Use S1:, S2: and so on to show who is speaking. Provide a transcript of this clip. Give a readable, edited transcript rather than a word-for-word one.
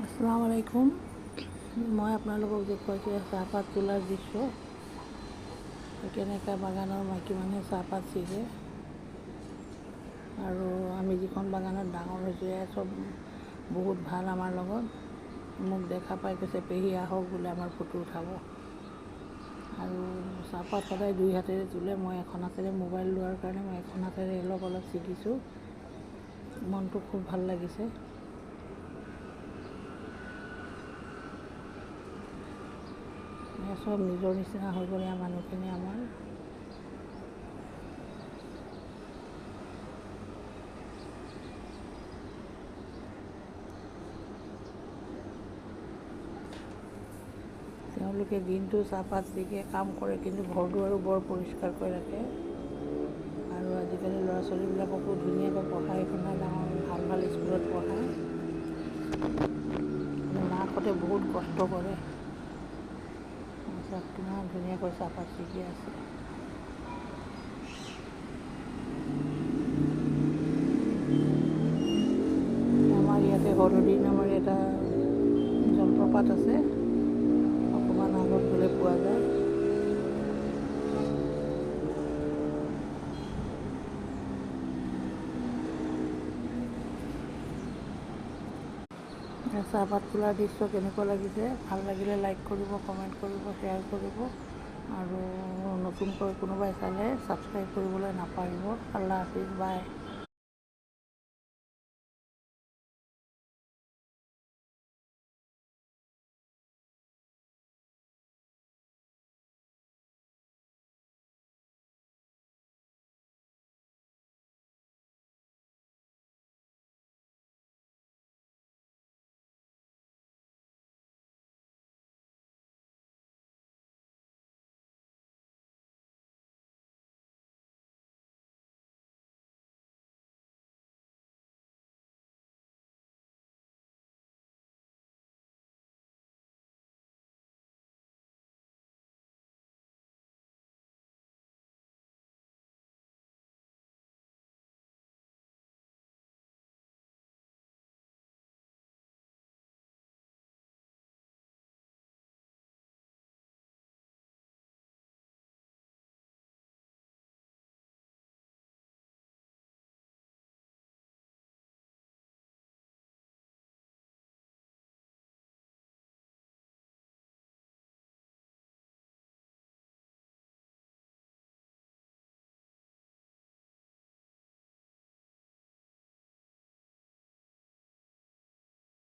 S1: আসসালামু আলাইকুম। মই আপোনালোকক দেখুৱাইছোঁ চাহপাত তোলাৰ দৃশ্য। কেনেকৈ বাগানৰ মাইকী মানুহে চাহপাত ছিগে আৰু আমি যিখন বাগানত ডাঙৰ হৈছোঁ এয়া চব বহুত ভাল আমাৰ লগত। মোক দেখা পাই কৈছে পেহী আহক বোলে আমাৰ ফটো উঠাব। আৰু চাহপাত সদায় দুই হাতেৰে তোলে। মই এখন হাতেৰে মোবাইল লোৱাৰ কাৰণে মই এখন হাতেৰে অলপ ছিগিছোঁ। মনটো খুব ভাল লাগিছে। চব নিজৰ নিচিনা হৈ গ'ল মানুহখিনি আমাৰ। তেওঁলোকে দিনটো চাহপাত ছিগে কাম কৰে, কিন্তু ঘৰ দুৱাৰো বৰ পৰিষ্কাৰকৈ ৰাখে। আৰু আজিকালি ল'ৰা ছোৱালীবিলাককো ধুনীয়াকৈ পঢ়াই শুনাই ডাঙৰ ভাল ভাল স্কুলত পঢ়ায়। মাকহঁতে বহুত কষ্ট কৰে। চাওক কিমান ধুনীয়াকৈ চাহপাত ছিগি আছে। আমাৰ ইয়াতে হৰদী নামৰ এটা জলপ্ৰপাত আছে, অকণমান আগত গ'লে পোৱা যায়। চাহপাত তোলাৰ দৃশ্য কেনেকুৱা লাগিছে? ভাল লাগিলে লাইক কৰিব, কমেণ্ট কৰিব, শ্বেয়াৰ কৰিব আৰু নতুনকৈ কোনোবাই চালে ছাবস্ক্ৰাইব কৰিবলৈ নাপাহৰিব। আল্লাহ হাফিজ, বাই।